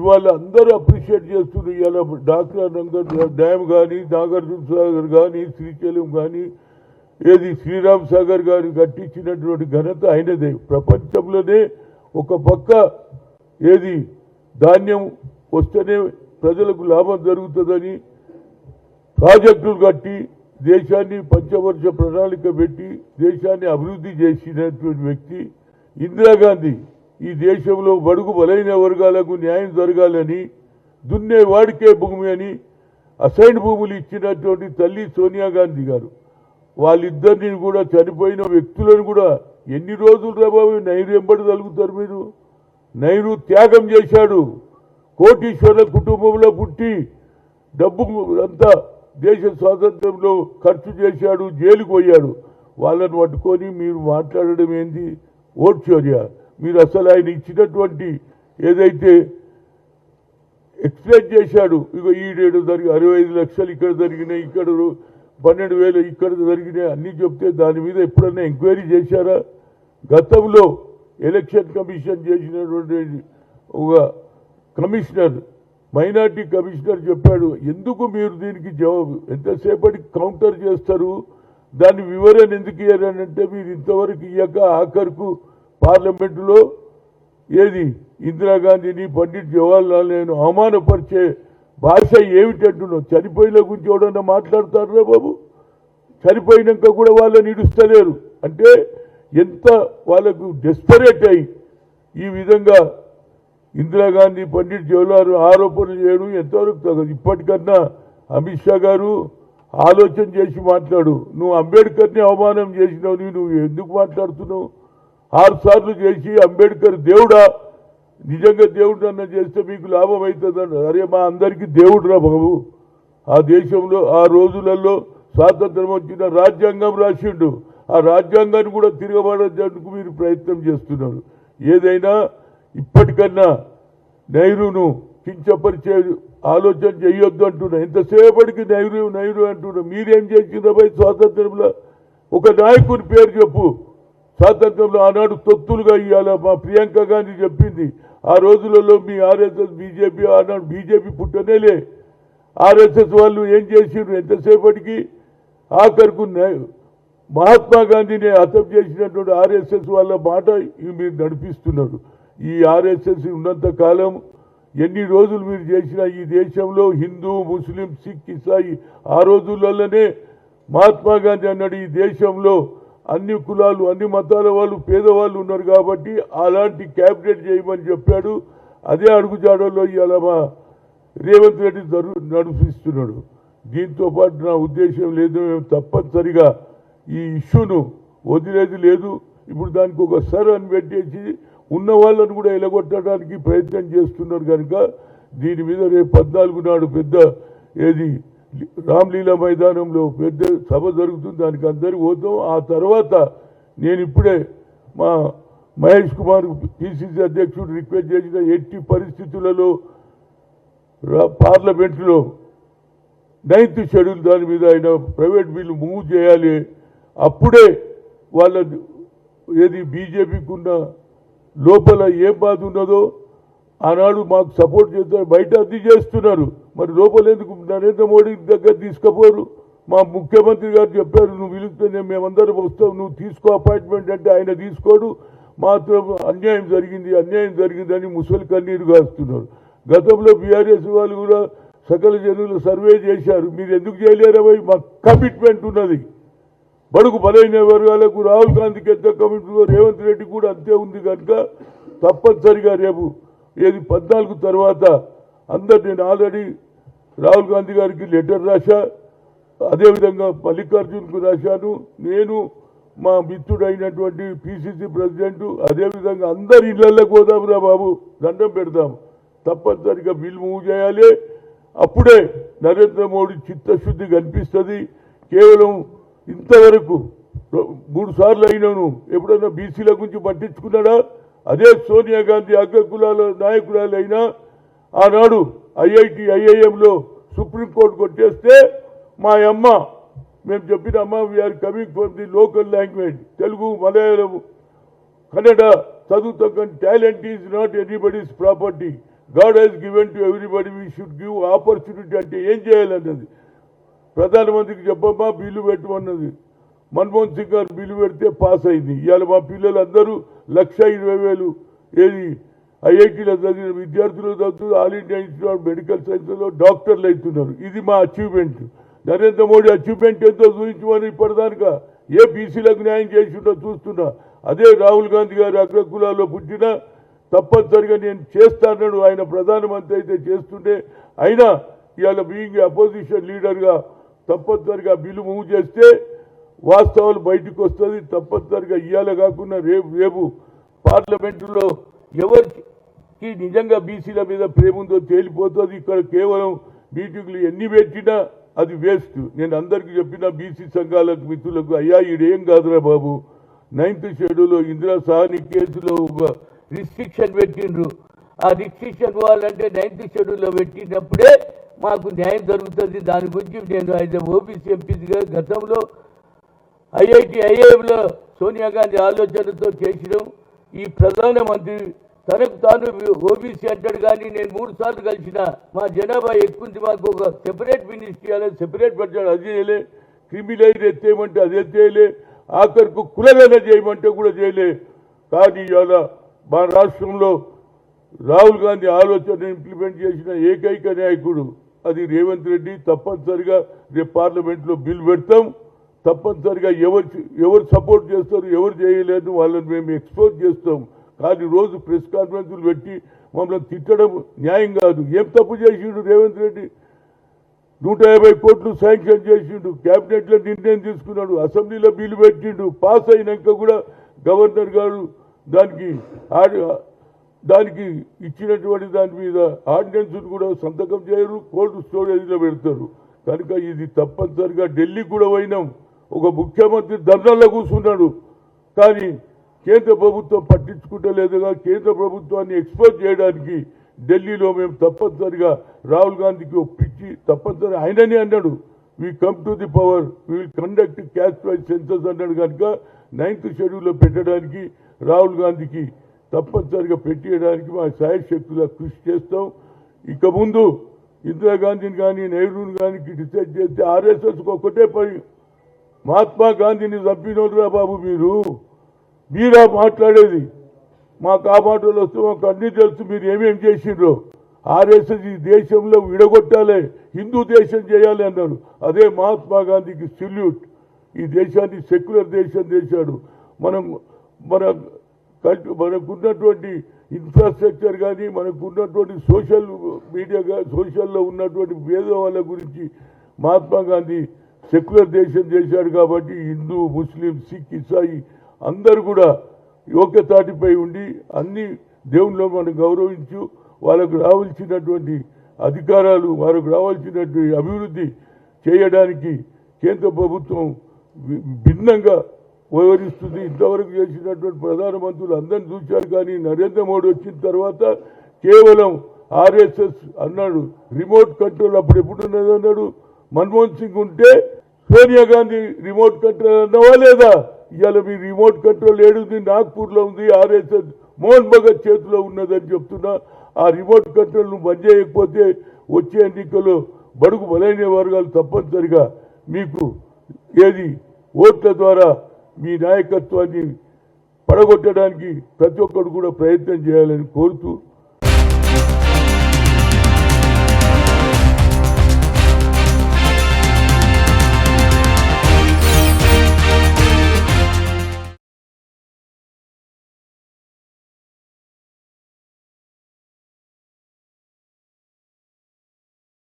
ఇవాళ అందరూ అప్రిషియేట్ చేస్తున్నారు. ఇవాళ డాక్టర్ నంగర్ డ్యామ్ కానీ, నాగార్జున సాగర్ కానీ, శ్రీశైలం కానీ, ఏది శ్రీరామ్ సాగర్ గారు కట్టించినటువంటి ఘనత ఆయనదే. ప్రపంచంలోనే ఒక పక్క ఏది ధాన్యం వస్తేనే ప్రజలకు లాభం జరుగుతుందని ప్రాజెక్టులు కట్టి దేశాన్ని పంచవర్ష ప్రణాళిక పెట్టి దేశాన్ని అభివృద్ధి చేసినటువంటి వ్యక్తి ఇందిరాగాంధీ. ఈ దేశంలో బడుగు బలైన వర్గాలకు న్యాయం జరగాలని, దున్నే వాడికే భూమి అని అసైన్ భూములు ఇచ్చినటువంటి తల్లి సోనియా గాంధీ గారు. వాళ్ళిద్దరిని కూడా చనిపోయిన వ్యక్తులను కూడా ఎన్ని రోజులు రాబాబు నైరు ఎంబడి తలుగుతారు మీరు? నైరు త్యాగం చేశాడు. కోటీశ్వర కుటుంబంలో పుట్టి డబ్బు అంతా దేశ స్వాతంత్రంలో ఖర్చు చేశాడు, జైలుకు పోయాడు. వాళ్ళని పట్టుకొని మీరు మాట్లాడడం ఏంది? ఓట్ చర్య. మీరు అసలు ఆయన ఇచ్చినటువంటి ఏదైతే ఎక్స్ప్లెయిన్ చేశాడు, ఇక ఈడేడు జరిగి 65 లక్షలు ఇక్కడ జరిగినాయి, ఇక్కడ 12,000 ఇక్కడ జరిగినాయి అన్నీ చెప్తే దాని మీద ఎప్పుడన్నా ఎంక్వైరీ చేశారా? గతంలో ఎలక్షన్ కమిషన్ చేసినటువంటి ఒక కమిషనర్, మైనార్టీ కమిషనర్ చెప్పాడు, ఎందుకు మీరు దీనికి జవాబు ఎంతసేపటికి కౌంటర్ చేస్తారు, దాని వివరణ ఎందుకు ఇయ్యారనంటే మీరు ఇంతవరకు ఇయ్యక ఆఖరుకు పార్లమెంటులో ఏది ఇందిరాగాంధీని పండిట్ జవహర్లాల్ నెహ్రూ అవమానపరిచే భాష ఏమిటంటున్నావు? చనిపోయిన గురించి ఎవడన్నా మాట్లాడతారా బాబు? చనిపోయినాక కూడా వాళ్ళని ఇడుస్తలేరు అంటే ఎంత వాళ్ళకు డెస్పరేట్ అయ్యి ఈ విధంగా ఇందిరాగాంధీ పండిట్ జవహర్లాల్ ఆరోపణలు చేయడం ఎంతవరకు తగదు. ఇప్పటికన్నా అమిత్ షా గారు ఆలోచన చేసి మాట్లాడు. నువ్వు అంబేద్కర్ని అవమానం చేసినావు, నువ్వు ఎందుకు మాట్లాడుతున్నావు? 6 సార్లు చేసి అంబేద్కర్ దేవుడా, నిజంగా దేవుడు అన్న చేస్తే మీకు లాభం అవుతుందన్న. అరే మా అందరికీ దేవుడురా బాబు. ఆ దేశంలో ఆ రోజులలో స్వాతంత్రం వచ్చిన రాజ్యాంగం రాసిండు. ఆ రాజ్యాంగాన్ని కూడా తిరగబడేందుకు మీరు ప్రయత్నం చేస్తున్నారు. ఏదైనా ఇప్పటికన్నా నెహ్రూను కించపరిచే ఆలోచన చేయొద్దు అంటున్నా. ఎంతసేపటికి నెహ్రూ అంటున్నా. మీరేం చేసిండ్రా స్వాతంత్రంలో? ఒక నాయకుని పేరు చెప్పు. స్వాతంత్రంలో ఆనాడు తొత్తులుగా ఇవ్వాల మా ప్రియాంక గాంధీ చెప్పింది. ఆ రోజులలో మీ ఆర్ఎస్ఎస్ బీజేపీ ఆనాడు బీజేపీ పుట్టనేలే. ఆర్ఎస్ఎస్ వాళ్ళు ఏం చేసిండ్రు? ఎంతసేపటికి ఆఖరుకు మహాత్మా గాంధీని హతం చేసినటువంటి ఆర్ఎస్ఎస్ వాళ్ళ మాట మీరు నడిపిస్తున్నారు. ఈ ఆర్ఎస్ఎస్ ఉన్నంత కాలం ఎన్ని రోజులు మీరు చేసిన ఈ దేశంలో హిందూ, ముస్లిం, సిక్, ఇసాయి ఆ రోజులలోనే మహాత్మా గాంధీ అన్నాడు ఈ దేశంలో అన్ని కులాలు అన్ని మతాల వాళ్ళు పేదవాళ్ళు ఉన్నారు కాబట్టి అలాంటి క్యాబినెట్ చేయమని చెప్పాడు. అదే అడుగుజాడల్లో ఇవాళ మా రేవంత్ రెడ్డి నడిపిస్తున్నాడు. దీంతో పాటు నా ఉద్దేశం లేదు, మేము తప్పనిసరిగా ఈ ఇష్యూను వదిలేది లేదు. ఇప్పుడు దానికి ఒక అని పెట్టేసి ఉన్న వాళ్ళను కూడా ఎలగొట్టడానికి ప్రయత్నం చేస్తున్నారు కనుక దీని మీద రేపు 14 నాడు పెద్ద ఏది రామ్లీలా మైదానంలో పెద్ద సభ జరుగుతుంది. దానికి అందరికీ పోతాం. ఆ తర్వాత నేను ఇప్పుడే మా మహేష్ కుమార్ పిసిసి అధ్యక్షుడు రిక్వెస్ట్ చేసిన ఎట్టి పరిస్థితులలో పార్లమెంట్లో 9th షెడ్యూల్ దాని మీద ఆయన ప్రైవేట్ బిల్లు మూవ్ చేయాలి. అప్పుడే వాళ్ళ ఏది బీజేపీకి ఉన్న లోపల ఏం బాధ ఉన్నదో ఆనాడు మాకు సపోర్ట్ చేస్తారు, బయట అది చేస్తున్నారు. మరి లోపల ఎందుకు నరేంద్ర మోడీ దగ్గర తీసుకుపోరు? మా ముఖ్యమంత్రి గారు చెప్పారు నువ్వు పిలిస్తే మేమందరం వస్తాం, నువ్వు తీసుకో అపాయింట్మెంట్ అంటే ఆయన తీసుకోడు. మాత్రం అన్యాయం జరిగిందని ముసలి కన్నీరు కాస్తున్నారు. గతంలో బీఆర్ఎస్ వాళ్ళు కూడా సకల జనులు సర్వే చేశారు. మీరు ఎందుకు చేయలేరా? మాకు కమిట్మెంట్ ఉన్నది. బడుగు బలైన వర్గాలకు రాహుల్ గాంధీకి ఎంత కమిట్మెంట్, రేవంత్ రెడ్డి కూడా అంతే ఉంది కనుక తప్పనిసరిగా రేపు ఏది 14 తర్వాత అందరు నేను ఆల్రెడీ రాహుల్ గాంధీ గారికి లెటర్ రాశా, అదేవిధంగా మల్లికార్జున్కు రాశాను. నేను మా మిత్రుడైనటువంటి పిసిసి ప్రెసిడెంట్ అదేవిధంగా అందరి ఇళ్లలోకి పోదాంరా బాబు, దండం పెడదాం. తప్పనిసరిగా బిల్ మూవ్ చేయాలి. అప్పుడే నరేంద్ర మోడీ చిత్తశుద్ధి కనిపిస్తుంది. కేవలం ఇంతవరకు 3 సార్లు అయినాను, ఎప్పుడన్నా బీసీల గురించి పట్టించుకున్నాడా? అదే సోనియా గాంధీ అగ్రకులాల నాయకురాలైనా ఆనాడు ఐఐఎంలో సుప్రీంకోర్టు కొట్టేస్తే మా అమ్మ మేము చెప్పిన అమ్మ we are coming from the local language, Telugu, Malayalam, Kannada చదువుతో కానీ talent is not anybody's property. God has given to everybody, we should give opportunity. అంటే ఏం చేయాలన్నది ప్రధానమంత్రికి చెప్పమ్మా, బిల్లు పెట్టమన్నది. మన్మోహన్ సింగ్ గారు బిల్లు పెడితే పాస్ అయింది. ఇవాళ మా పిల్లలందరూ 1,20,000 ఏది ఐఐటీలో చదివిన విద్యార్థులు చదువుతూ all India institute of medical సైన్స్లో డాక్టర్లు అవుతున్నారు. ఇది మా అచీవ్మెంట్. నరేంద్ర మోడీ అచీవ్మెంట్ ఎంతో చూపించమని ఇప్పటిదానికా ఏ బీసీలకు న్యాయం చేసిండో చూస్తున్నా. అదే రాహుల్ గాంధీ గారు అగ్రకులాల్లో పుట్టినా తప్పనిసరిగా నేను చేస్తానన్నాడు. ఆయన ప్రధానమంత్రి అయితే చేస్తుంటే, అయినా ఇవాళ బీయింగ్ అపోజిషన్ లీడర్గా తప్పనిసరిగా బిల్లు మూవ్ చేస్తే వాస్తవాలు బయటకు వస్తుంది. తప్పనిసరిగా ఇవాళ కాకుండా రేపు పార్లమెంటులో ఎవరికి నిజంగా బీసీల మీద ప్రేమ ఉందో తేలిపోతుంది. ఇక్కడ కేవలం మీటింగ్లు ఎన్ని పెట్టినా అది వేస్ట్. నేను అందరికీ చెప్పిన బీసీ సంఘాలకు మిత్రులకు, అయ్యా ఈడేం కాదురా బాబు, 9th షెడ్యూల్లో ఇందిరా సాహని కేసులో ఒక రిస్ట్రిక్షన్ పెట్టిండ్రు. ఆ రిస్ట్రిక్షన్ వాళ్ళంటే 9th షెడ్యూల్లో పెట్టినప్పుడే మాకు న్యాయం జరుగుతుంది. దాని గురించి నేను అయితే ఓబీసీ ఎంపీగా గతంలో ఐఐఎంలో సోనియా గాంధీ ఆలోచనతో చేసినాం. ఈ ప్రధానమంత్రి తనకు తాను ఓబీసీ అంటాడు, కానీ నేను 3 సార్లు కలిసిన మా జనాభా ఎక్కుంది, మాకు ఒక సెపరేట్ మినిస్ట్రీ ఇవ్వాలి, సెపరేట్ బడ్జెట్ అది చేయలే, క్రిమినల్ ఎత్తేయమంటే అది ఎత్తేయలే, ఆఖరికి కులగన చేయమంటే కూడా చేయలే. కానీ ఇవాళ మా రాష్ట్రంలో రాహుల్ గాంధీ ఆలోచన ఇంప్లిమెంట్ చేసిన ఏకైక నాయకుడు అది రేవంత్ రెడ్డి. తప్పనిసరిగా రేపు పార్లమెంట్లో బిల్ పెడతాం. తప్పనిసరిగా ఎవరు సపోర్ట్ చేస్తారు, ఎవరు చేయలేరు వాళ్ళని మేము ఎక్స్పోజ్ చేస్తాం. కానీ రోజు ప్రెస్ కాన్ఫరెన్సులు పెట్టి మమ్మల్ని తిట్టడం న్యాయం కాదు. ఏం తప్పు చేసిండు రేవంత్ రెడ్డి? 150 కోట్లు శాంక్షన్ చేసిండు, క్యాబినెట్లో నిర్ణయం తీసుకున్నాడు, అసెంబ్లీలో బిల్లు పెట్టిండు, పాస్ అయినాక కూడా గవర్నర్ గారు దానికి ఇచ్చినటువంటి దాని మీద ఆర్డినెన్స్ కూడా సంతకం చేయరు, కోల్డ్ స్టోరేజ్లో పెడతారు. కనుక ఇది తప్పనిసరిగా ఢిల్లీ కూడా పోయినాం, ఒక ముఖ్యమంత్రి ధర్నాల్లో కూర్చున్నాడు, కానీ కేంద్ర ప్రభుత్వం పట్టించుకుంటలేదుగా. కేంద్ర ప్రభుత్వాన్ని ఎక్స్పోజ్ చేయడానికి ఢిల్లీలో మేము తప్పనిసరిగా రాహుల్ గాంధీకి ఒప్పించి తప్పనిసరి ఆయననే అన్నాడు, we come to the power, we will conduct caste wise census అన్నాడు. కనుక 9th షెడ్యూల్లో పెట్టడానికి రాహుల్ గాంధీకి తప్పనిసరిగా పెట్టేయడానికి మా శాయశక్తులా కృషి చేస్తాం. ఇక ముందు ఇందిరాగాంధీని కానీ నెహ్రూని కానీ డిసైడ్ చేస్తే ఆర్ఎస్ఎస్కి ఒక్కటే పని, మహాత్మా గాంధీని చంపినోడురా బాబు మీరా మాట్లాడేది. మాకు ఆ మాటలు వస్తే మాకు అన్నీ తెలుసు మీరు ఏమేమి చేసిండ్రో. ఆర్ఎస్ఎస్ ఈ దేశంలో విడగొట్టాలి, హిందూ దేశం చేయాలి అన్నారు. అదే మహాత్మా గాంధీకి సెల్యూట్. ఈ దేశాన్ని సెక్యులర్ దేశం చేశాడు. మనకున్నటువంటి ఇన్ఫ్రాస్ట్రక్చర్ కానీ, మనకున్నటువంటి సోషల్లో ఉన్నటువంటి భేదవాళ్ళ గురించి మహాత్మా గాంధీ సెక్యులర్ దేశం చేశాడు. కాబట్టి హిందూ, ముస్లిం, సిక్, ఇసాయి అందరూ కూడా యోగ్యతాటిపై ఉండి అన్ని దేవుళ్ళు మనం గౌరవించు, వాళ్ళకు రావాల్సినటువంటి అధికారాలు, వాళ్ళకు రావాల్సినటువంటి అభివృద్ధి చేయడానికి కేంద్ర ప్రభుత్వం భిన్నంగా వ్యవహరిస్తుంది. ఇంతవరకు చేసినటువంటి ప్రధానమంత్రులు అందరిని చూశారు, కానీ నరేంద్ర మోడీ వచ్చిన తర్వాత కేవలం ఆర్ఎస్ఎస్ అన్నాడు, రిమోట్ కంట్రోల్ అప్పుడు ఎప్పుడున్నది అన్నాడు. మన్మోహన్ సింగ్ ఉంటే సోనియా గాంధీ రిమోట్ కంట్రోల్ అన్నవా లేదా? ఇవాళ మీ రిమోట్ కంట్రోల్ ఏడుంది? నాగ్పూర్లో ఉంది. ఆర్ఎస్ఎస్ మోహన్ భగత్ చేతిలో ఉన్నదని చెప్తున్నా. ఆ రిమోట్ కంట్రోల్ను బంద్ చేయకపోతే వచ్చే ఎన్నికల్లో బడుగు బలైన వర్గాలు తప్పనిసరిగా మీకు ఓట్ల ద్వారా మీ నాయకత్వాన్ని పడగొట్టడానికి ప్రతి ఒక్కరు కూడా ప్రయత్నం చేయాలని కోరుతూ